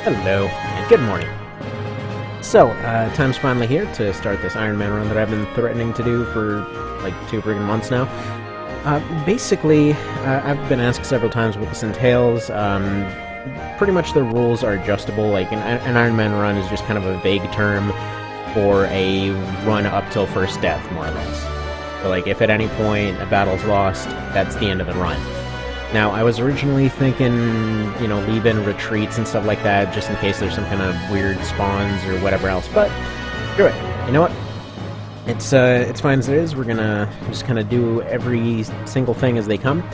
Hello, and good morning. So, time's finally here to start this Ironman run that I've been threatening to do for like 2 freaking months now. Basically, I've been asked several times what this entails. Pretty much the rules are adjustable. Like, an Ironman run is just kind of a vague term for a run up till first death, more or less. So, like, if at any point a battle's lost, that's the end of the run. Now, I was originally thinking, you know, leave in retreats and stuff like that, just in case there's some kind of weird spawns or whatever else, but screw it. You know what? It's fine as it is. We're gonna just kind of do every single thing as they come.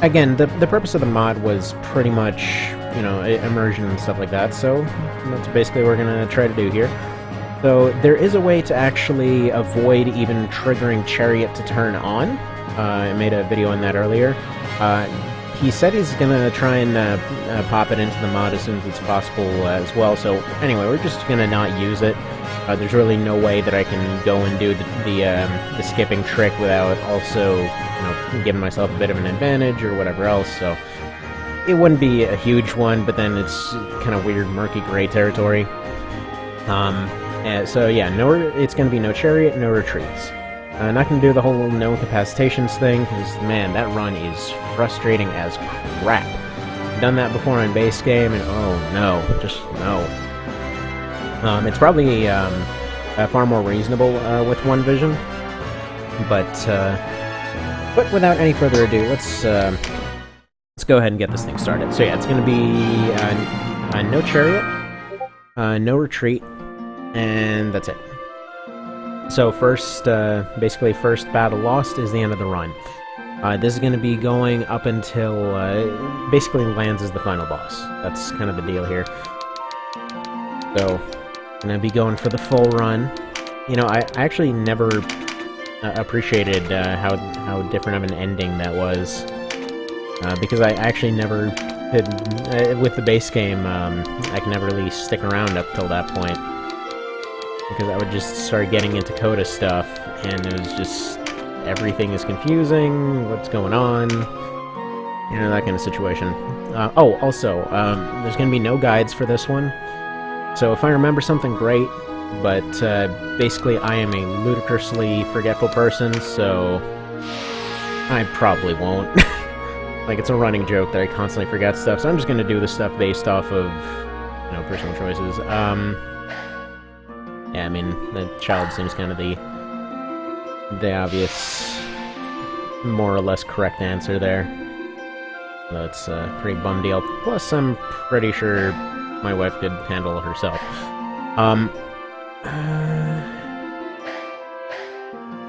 Again, the purpose of the mod was pretty much, you know, immersion and stuff like that, so that's basically what we're gonna try to do here. So, there is a way to actually avoid even triggering Chariot to turn on. I made a video on that earlier. He said he's gonna try and pop it into the mod as soon as it's possible as well, so anyway, we're just gonna not use it. There's really no way that I can go and do the skipping trick without also, you know, giving myself a bit of an advantage or whatever else, so it wouldn't be a huge one, but then it's kind of weird, murky gray territory. So yeah, it's gonna be no Chariot, no retreats. Not gonna do the whole no incapacitations thing, because, man, that run is frustrating as crap. I've done that before on base game, and oh no, just no. It's probably far more reasonable with one vision, but without any further ado, let's go ahead and get this thing started. So yeah, it's gonna be no Chariot, no retreat, and that's it. So basically first battle lost is the end of the run. This is going to be going up until, basically lands as the final boss. That's kind of the deal here. So, going to be going for the full run. You know, I actually never appreciated how different of an ending that was. Because I actually never could, with the base game, I can never really stick around up till that point. Because I would just start getting into Coda stuff, and it was just, everything is confusing, what's going on, you know, that kind of situation. Also, there's going to be no guides for this one, so if I remember something, great, but basically I am a ludicrously forgetful person, so I probably won't. Like, it's a running joke that I constantly forget stuff, so I'm just going to do this stuff based off of, you know, personal choices. Yeah, I mean, the child seems kind of the obvious, more or less correct answer there. Though it's a pretty bum deal. Plus, I'm pretty sure my wife could handle herself.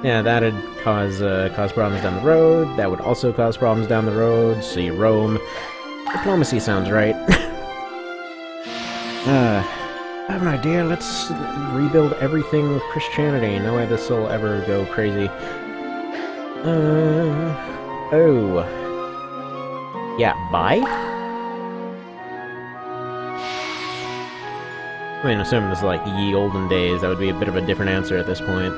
Yeah, that'd cause problems down the road. That would also cause problems down the road, so you roam. Diplomacy sounds right. I have an idea, let's rebuild everything with Christianity. No way this will ever go crazy. Oh. Yeah, bye? I mean, assuming this is like ye olden days, that would be a bit of a different answer at this point.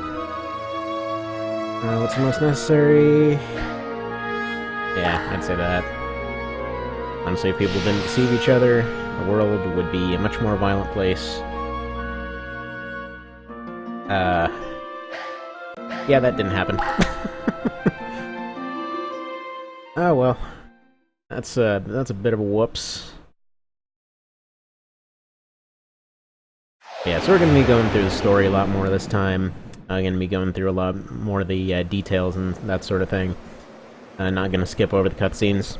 What's the most necessary? Yeah, I'd say that. Honestly, if people didn't deceive each other, the world would be a much more violent place. Yeah, that didn't happen. Oh well. That's a bit of a whoops. Yeah, so we're gonna be going through the story a lot more this time. Gonna be going through a lot more of the details and that sort of thing. Not gonna skip over the cutscenes.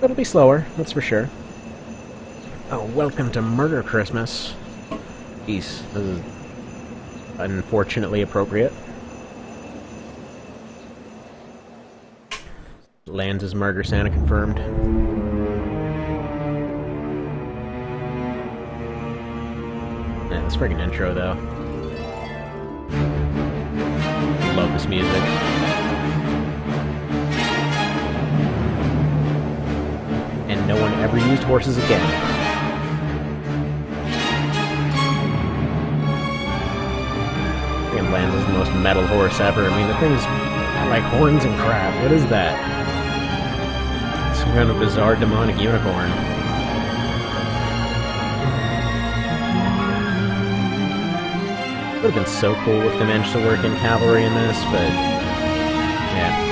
It'll be slower, that's for sure. Oh, welcome to Murder Christmas. Jeez, this is unfortunately appropriate. Lands as Murder Santa confirmed. Yeah, this friggin' intro, though. Love this music. And no one ever used horses again. Lands is the most metal horse ever. I mean, the thing's like horns and crap. What is that? It's some kind of bizarre demonic unicorn. Would have been so cool if they managed to work in cavalry in this, but yeah.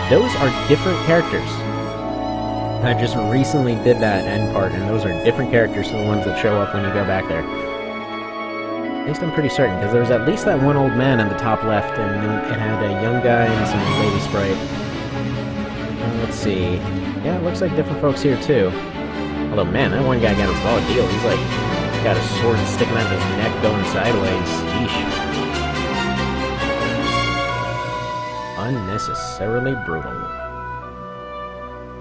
Those are different characters. I just recently did that end part, and those are different characters to the ones that show up when you go back there. At least I'm pretty certain, because there was at least that one old man in the top left, and it had a young guy and some lady sprite. Let's see. Yeah, it looks like different folks here, too. Although, man, that one guy got a solid deal. He's like, got a sword sticking out of his neck going sideways. Yeesh. Unnecessarily brutal.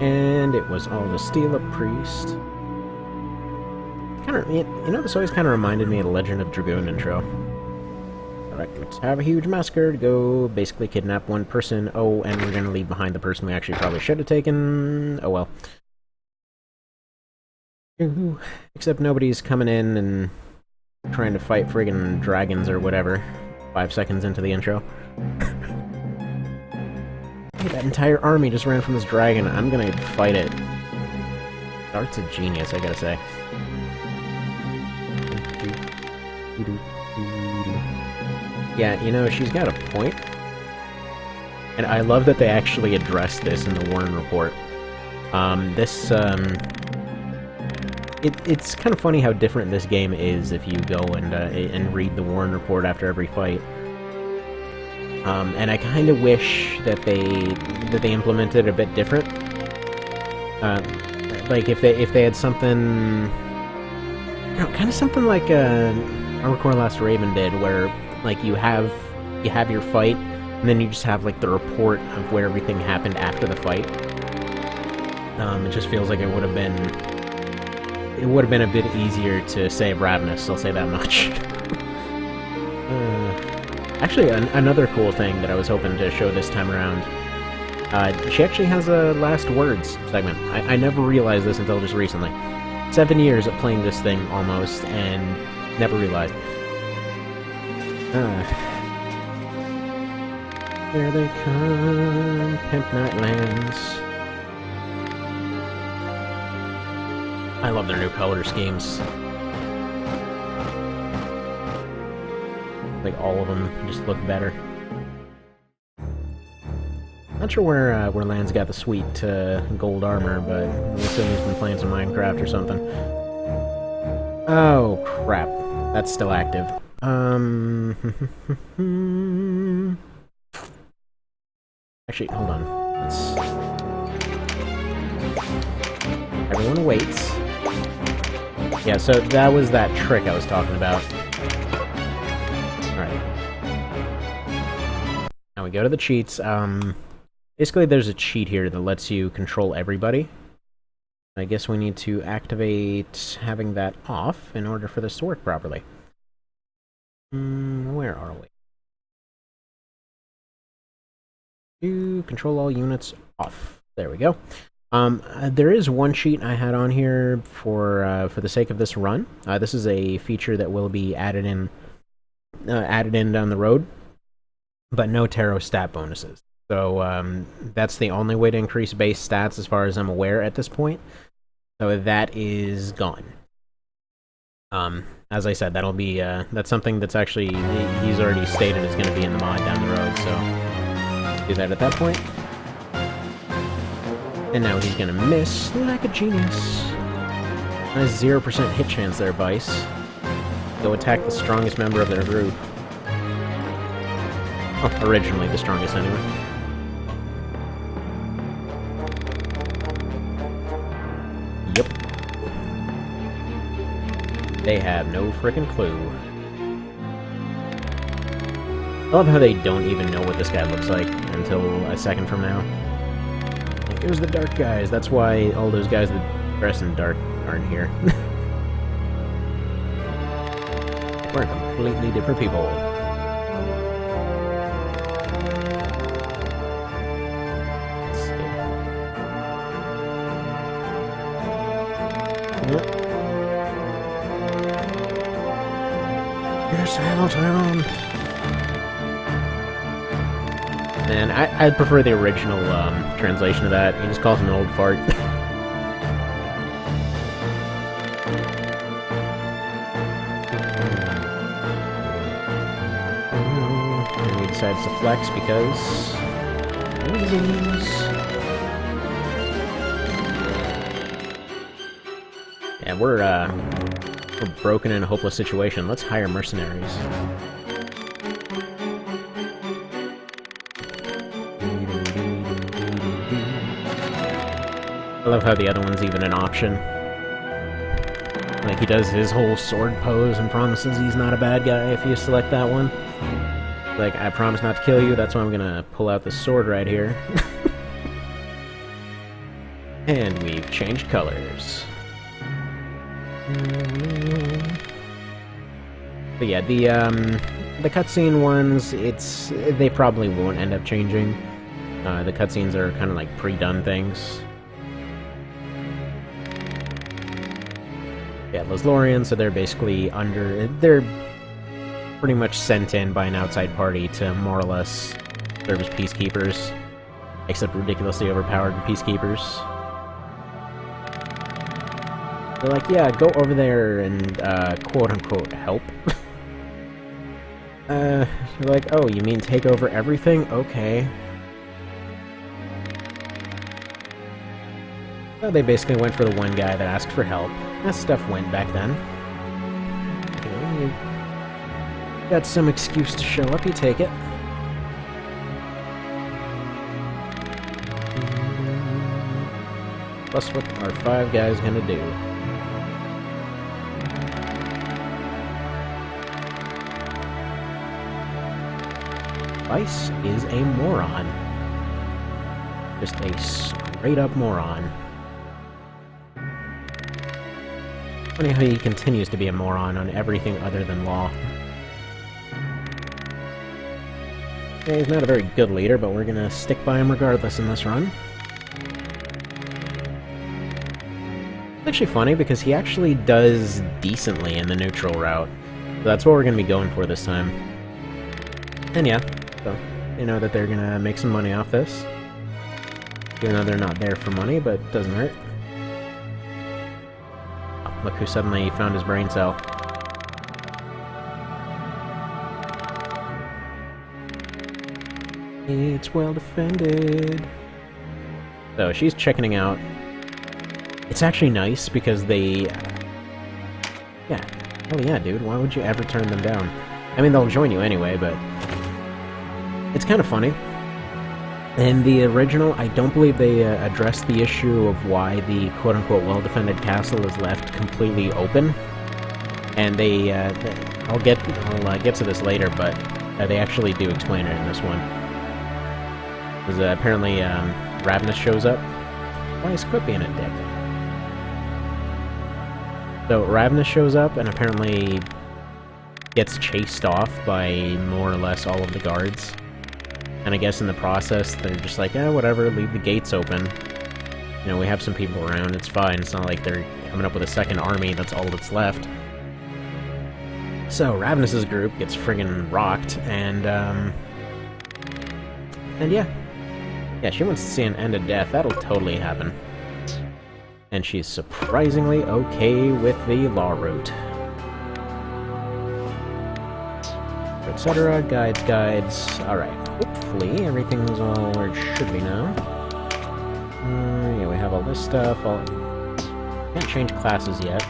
And it was all to steal a priest. Kind of, you know, this always kind of reminded me of the Legend of Dragoon intro. Alright, let's have a huge massacre to go basically kidnap one person. Oh, and we're gonna leave behind the person we actually probably should have taken. Oh well. Except nobody's coming in and trying to fight friggin' dragons or whatever 5 seconds into the intro. Hey, that entire army just ran from this dragon. I'm gonna fight it. Art's a genius, I gotta say. Yeah, you know, she's got a point. And I love that they actually addressed this in the Warren report. It's kind of funny how different this game is if you go and read the Warren report after every fight. And I kind of wish that they implemented it a bit different. Like if they had something, you know, kind of something like Armored Core Last Raven did, where like you have your fight, and then you just have like the report of where everything happened after the fight. It just feels like it would have been a bit easier to save Ravnus, I'll say that much. Actually, another cool thing that I was hoping to show this time around, she actually has a last words segment. I never realized this until just recently. 7 years of playing this thing, almost, and never realized. Here they come, Pimp Nightlands. I love their new color schemes. Like, all of them just look better. Not sure where Lance got the sweet gold armor, but I'm assuming he's been playing some Minecraft or something. Oh, crap. That's still active. Actually, hold on. Everyone waits. Yeah, so that was that trick I was talking about. Alright. Now we go to the cheats. Basically there's a cheat here that lets you control everybody. I guess we need to activate having that off in order for this to work properly. Where are we? To control all units off. There we go. There is one cheat I had on here for the sake of this run. This is a feature that will be added in down the road, but no tarot stat bonuses. So that's the only way to increase base stats as far as I'm aware at this point. So that is gone. As I said, that'll be that's something that's actually he's already stated is going to be in the mod down the road. So do that at that point. And now he's gonna miss like a genius. A 0% hit chance there, Vice. Go attack the strongest member of their group. Oh, originally the strongest anyway. Yep. They have no frickin' clue. I love how they don't even know what this guy looks like until a second from now. It was the dark guys. That's why all those guys that dress in dark aren't here. We're completely different people. Let's see. Yep. Yes, Hamilton. And I prefer the original translation of that. He just calls him an old fart. And he decides to flex because reasons. Yeah, we're broken in a hopeless situation. Let's hire mercenaries. I love how the other one's even an option. Like, he does his whole sword pose and promises he's not a bad guy if you select that one. Like, I promise not to kill you, that's why I'm gonna pull out the sword right here. And we've changed colors. But yeah, the cutscene ones, they probably won't end up changing. The cutscenes are kind of like pre-done things. Yeah, Lothlorien, so they're basically they're pretty much sent in by an outside party to more or less serve as peacekeepers, except ridiculously overpowered peacekeepers. They're like, yeah, go over there and, quote-unquote, help. You're like, oh, you mean take over everything? Okay. So they basically went for the one guy that asked for help. That stuff went back then. Okay, you got some excuse to show up, you take it. Plus what our 5 guys gonna do. Vice is a moron. Just a straight-up moron. Funny how he continues to be a moron on everything other than law. Yeah, he's not a very good leader, but we're gonna stick by him regardless in this run. It's actually funny because he actually does decently in the neutral route. So that's what we're gonna be going for this time. And yeah, so they know that they're gonna make some money off this. Even though they're not there for money, but it doesn't hurt. Oh, look who suddenly found his brain cell. It's well defended. So she's chickening out. It's actually nice because they... yeah. Hell yeah, dude. Why would you ever turn them down? I mean, they'll join you anyway, but... it's kind of funny. In the original, I don't believe they addressed the issue of why the quote-unquote well-defended castle is left completely open. And they... I'll get to this later, but they actually do explain it in this one. Because apparently Ravenous shows up. Why is Quip being a dick? So Ravenous shows up and apparently gets chased off by more or less all of the guards. And I guess in the process, they're just like, eh, whatever, leave the gates open. You know, we have some people around, it's fine. It's not like they're coming up with a second army, that's all that's left. So Ravenous's group gets friggin' rocked, and yeah. Yeah, she wants to see an end of death. That'll totally happen. And she's surprisingly okay with the law route. Etc. Guides. Alright. Hopefully everything's all where it should be now. Yeah, we have all this stuff. Can't change classes yet.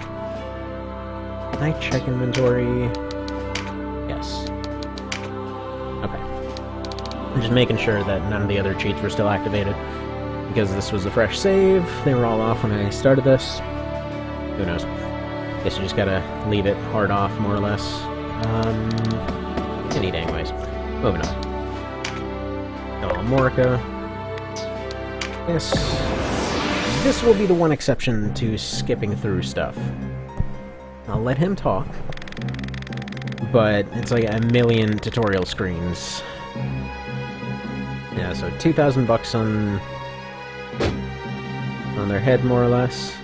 Can I check inventory? Yes. Okay. I'm just making sure that none of the other cheats were still activated. Because this was a fresh save. They were all off when I started this. Who knows? Guess you just gotta leave it hard off, more or less. I need anyways. Moving on. Oh, Morica. This will be the one exception to skipping through stuff. I'll let him talk. But it's like a million tutorial screens. Yeah, so $2,000 on their head, more or less.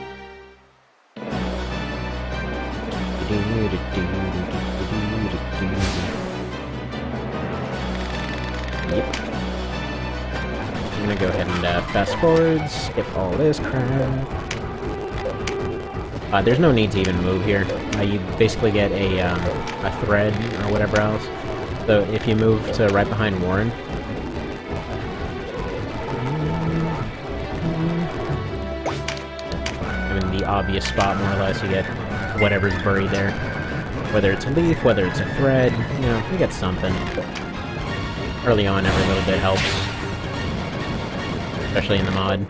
Yep. gonna go ahead and fast forward, skip all this crap. There's no need to even move here. You basically get a thread or whatever else. So if you move to right behind Warren, I mean the obvious spot more or less, you get whatever's buried there. Whether it's a leaf, whether it's a thread, you know, you get something. Early on, every little bit helps. Especially in the mod.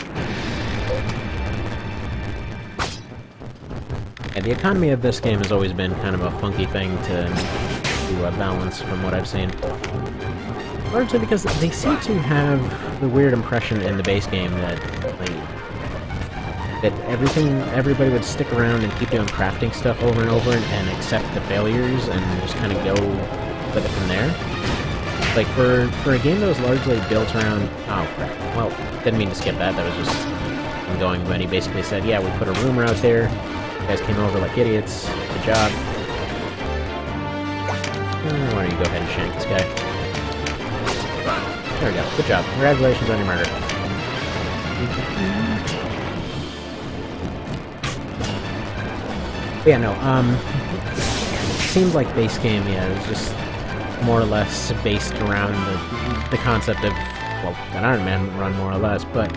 Yeah, the economy of this game has always been kind of a funky thing to balance from what I've seen. Largely because they seem to have the weird impression in the base game that, like, that everybody would stick around and keep doing crafting stuff over and over and accept the failures and just kind of go with it from there. Like, for a game that was largely built around... Oh, crap. Well, didn't mean to skip that. That was just going, but he basically said, yeah, we put a rumor out there. You guys came over like idiots. Good job. Why don't you go ahead and shank this guy? There we go. Good job. Congratulations on your murder. But yeah, no, seems like base game, yeah, is just more or less based around the concept of, well, an Ironman run more or less, but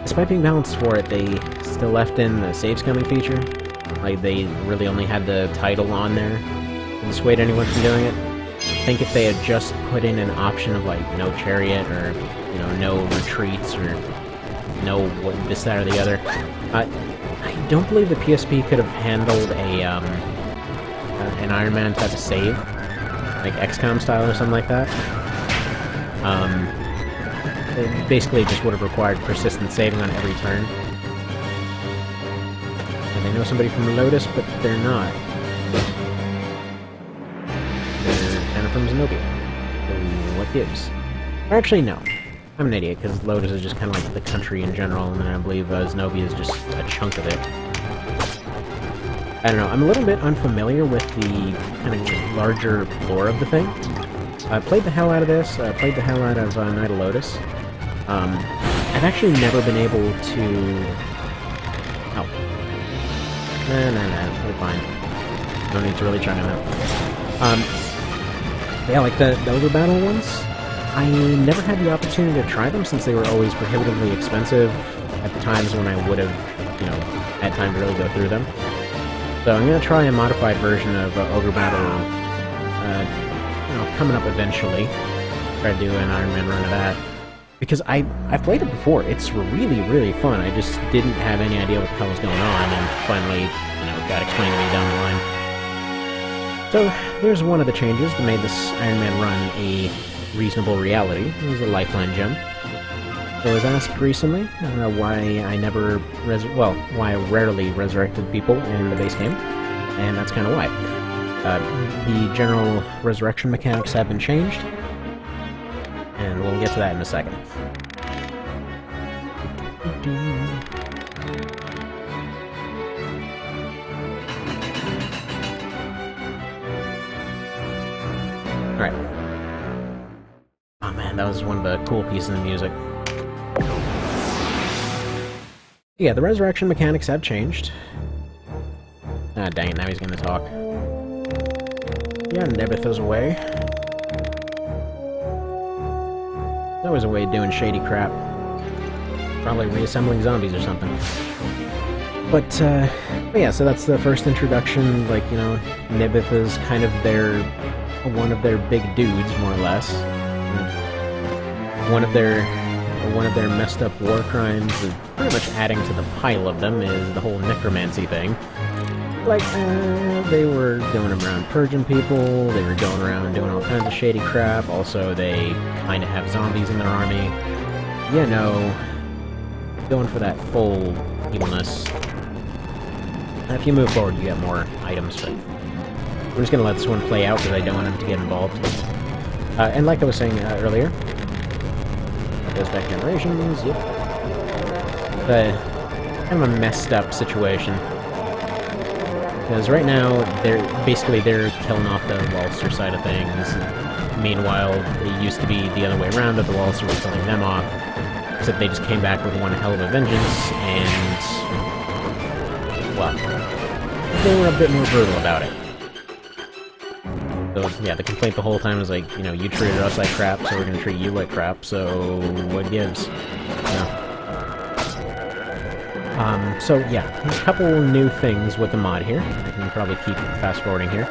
despite being balanced for it, they still left in the save scumming feature. Like, they really only had the title on there to dissuade anyone from doing it. I think if they had just put in an option of, like, no chariot, or, you know, no retreats, or no this, that, or the other, I don't believe the PSP could have handled an Iron Man type of save, like XCOM style or something like that. It basically just would have required persistent saving on every turn. And they know somebody from Lotus, but they're not. They're kind of from Zenobia. So what gives? Or actually, no. I'm an idiot, because Lotus is just kind of like the country in general, and then I believe Zenobia is just a chunk of it. I don't know, I'm a little bit unfamiliar with the kind of larger lore of the thing. I played the hell out of this, played the hell out of Night of Lotus. I've actually never been able to... Oh. Nah, we're fine. No need to really try them out. Yeah, like the Ogre battle ones, I never had the opportunity to try them since they were always prohibitively expensive at the times when I would have, you know, had time to really go through them. So I'm going to try a modified version of Ogre Battle, you know, coming up eventually. Try to do an Ironman run of that. Because I've played it before. It's really, really fun. I just didn't have any idea what the hell was going on, and finally, you know, got explained to me down the line. So there's one of the changes that made this Ironman run a reasonable reality. It was a lifeline gem. I was asked recently why I never why I rarely resurrected people in the base game, and that's kind of why. The general resurrection mechanics have been changed, and we'll get to that in a second. Alright. Oh man, that was one of the cool pieces of music. Yeah, the resurrection mechanics have changed. Ah, dang it, now he's gonna talk. Yeah, Nebith's away. That was a way of doing shady crap. Probably reassembling zombies or something. But yeah, so that's the first introduction, like, you know, Nebith is kind of one of their big dudes, more or less. One of their messed up war crimes, is pretty much adding to the pile of them, is the whole necromancy thing. Like, they were going around purging people, they were going around doing all kinds of shady crap, also they kind of have zombies in their army. You know, going for that full evilness. If you move forward, you get more items, but I'm just gonna let this one play out because I don't want him to get involved. And like I was saying earlier, goes back generations, yep. Kind of a messed up situation. Because right now, they're killing off the Walster side of things. Meanwhile, it used to be the other way around, that the Walliser were killing them off, except they just came back with one hell of a vengeance, and, well, they were a bit more brutal about it. So, yeah, the complaint the whole time was like, you know, you treated us like crap, so we're gonna treat you like crap, so what gives? So yeah, a couple new things with the mod here. I can probably keep fast-forwarding here.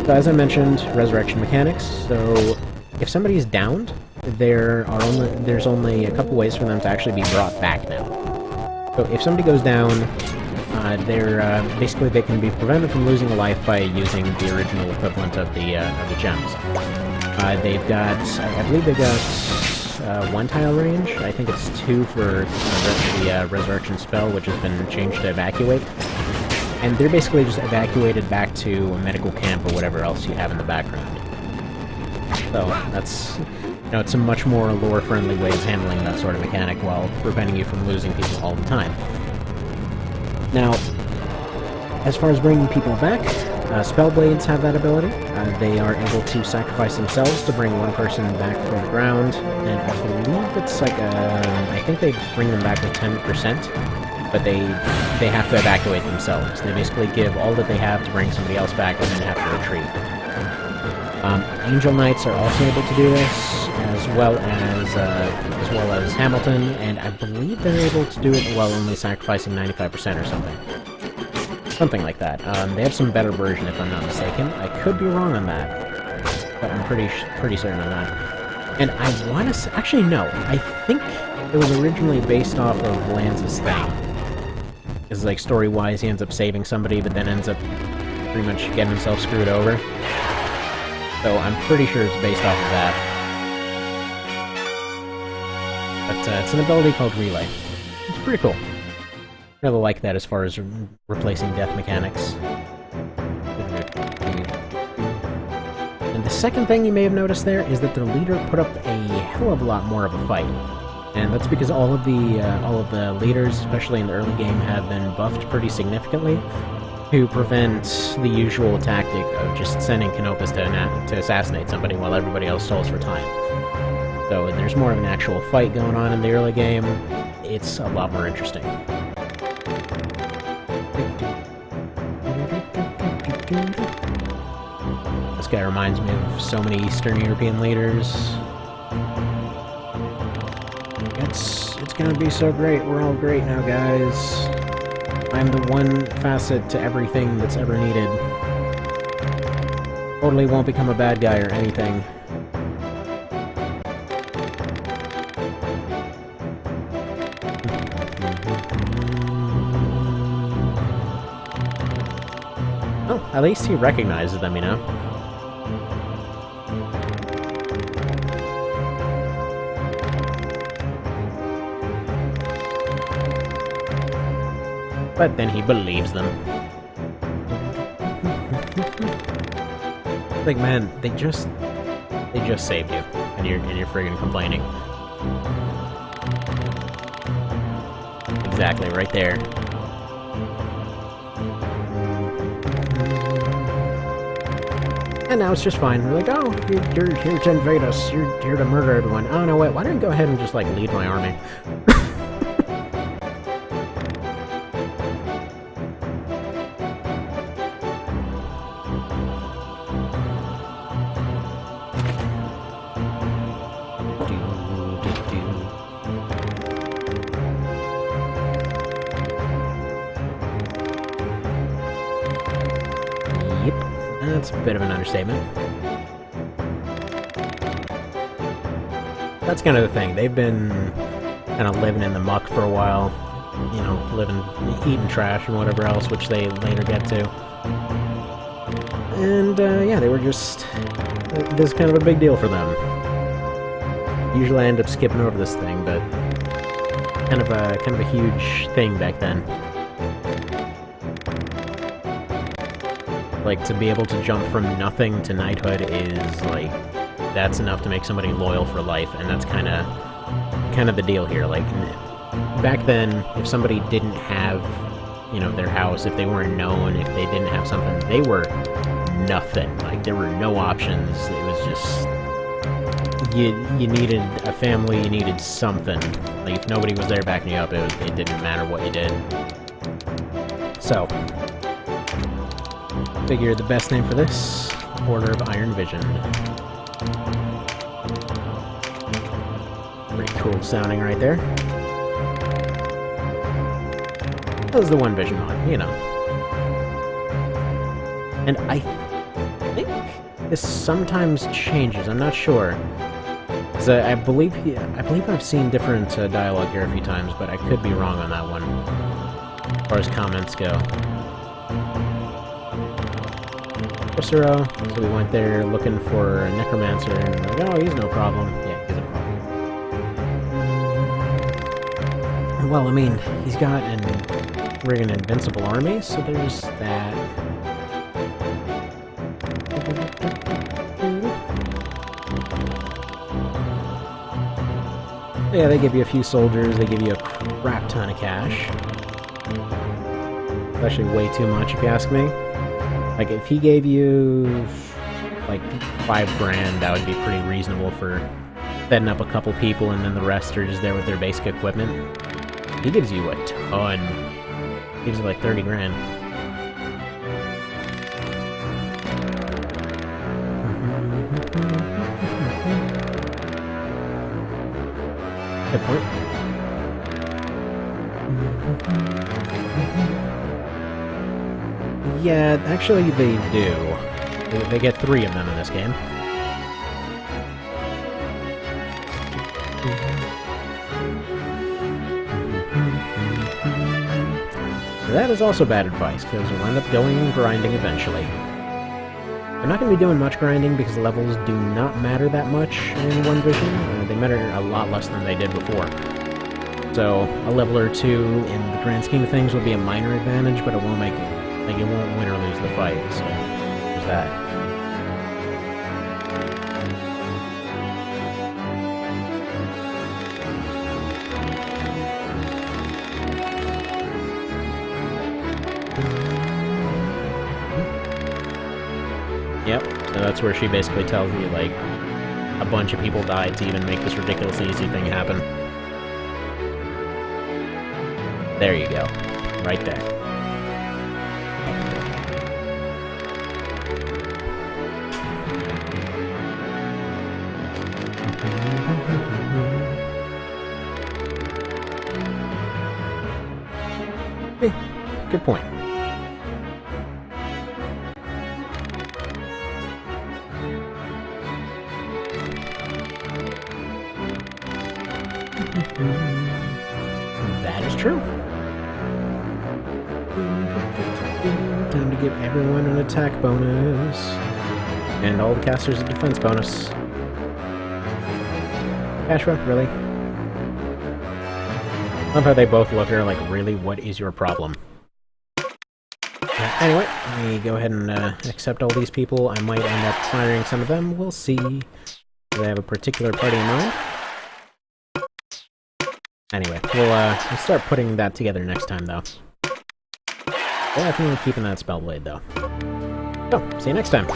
So as I mentioned, resurrection mechanics. So if somebody's downed, there's only a couple ways for them to actually be brought back now. So if somebody goes down, basically they can be prevented from losing a life by using the original equivalent of the gems. They've got, I believe they've got 1 tile range. I think it's 2 for the resurrection spell, which has been changed to evacuate. And they're basically just evacuated back to a medical camp or whatever else you have in the background. So that's, you know, it's a much more lore-friendly way of handling that sort of mechanic while preventing you from losing people all the time. Now, as far as bringing people back, Spellblades have that ability. They are able to sacrifice themselves to bring one person back from the ground, and I believe it's like I think they bring them back with 10%, but they have to evacuate themselves. They basically give all that they have to bring somebody else back, and then have to retreat. Angel Knights are also able to do this, as well as Hamilton, and I believe they're able to do it while only sacrificing 95% or something. Something like that. They have some better version, if I'm not mistaken. I could be wrong on that, but I'm pretty certain on that. And I want to actually, no. I think it was originally based off of Lance's thing. Because, like, story-wise, he ends up saving somebody, but then ends up pretty much getting himself screwed over. So I'm pretty sure it's based off of that. But it's an ability called Relay. It's pretty cool. I really like that as far as replacing death mechanics. And the second thing you may have noticed there is that the leader put up a hell of a lot more of a fight. And that's because all of the leaders, especially in the early game, have been buffed pretty significantly to prevent the usual tactic of just sending Canopus to assassinate somebody while everybody else stalls for time. So there's more of an actual fight going on in the early game. It's a lot more interesting. This guy reminds me of so many Eastern European leaders. It's gonna be so great. We're all great now, guys. I'm the one facet to everything that's ever needed. Totally won't become a bad guy or anything. Oh, at least he recognizes them, you know? But then he believes them. Like, man, they just saved you, and you're friggin' complaining. Exactly, right there. And now it's just fine. We're like, oh, you're here to invade us. You're here to murder everyone. Oh, no, wait, why don't you go ahead and just, like, lead my army? That's a bit of an understatement. That's kind of the thing. They've been kind of living in the muck for a while. You know, eating trash and whatever else, which they later get to. And, yeah, they were just... This is kind of a big deal for them. Usually I end up skipping over this thing, but... Kind of a huge thing back then. Like, to be able to jump from nothing to knighthood is, like, that's enough to make somebody loyal for life, and that's kind of the deal here. Like, back then, if somebody didn't have, you know, their house, if they weren't known, if they didn't have something, they were nothing. Like, there were no options. It was just... You needed a family, you needed something. Like, if nobody was there backing you up, it didn't matter what you did. So, figure the best name for this, Order of Iron Vision. Pretty cool sounding right there. That was the one vision on, you know. And I think this sometimes changes, I'm not sure. I believe I've seen different dialogue here a few times, but I could be wrong on that one, as far as comments go. Cicero, so we went there looking for a necromancer, and we're like, oh, he's no problem. Yeah, he's a problem. Well, I mean, he's got an friggin' invincible army, so there's that. Yeah, they give you a few soldiers, they give you a crap ton of cash. It's actually way too much, if you ask me. Like, if he gave you, like, 5 grand, that would be pretty reasonable for setting up a couple people, and then the rest are just there with their basic equipment. He gives you a ton. He gives you, like, 30 grand. Good point. Yeah, actually they do. They get 3 of them in this game. That is also bad advice, because you'll end up going and grinding eventually. They're not going to be doing much grinding because levels do not matter that much in One Vision. They matter a lot less than they did before. So, a level or 2 in the grand scheme of things will be a minor advantage, but it won't make it. Like, it won't win or lose the fight, so there's that. Yep, so that's where she basically tells you, like, a bunch of people died to even make this ridiculously easy thing happen. There you go. Right there. Hey, good point. That is true. Time to give everyone an attack bonus. And all the casters a defense bonus. Ashra, really? Love how they both look at her like, really, what is your problem? Anyway, let me go ahead and accept all these people. I might end up firing some of them. We'll see. Do they have a particular party in mind? Anyway, we'll start putting that together next time, though. Definitely keeping that Spellblade, though. So, see you next time.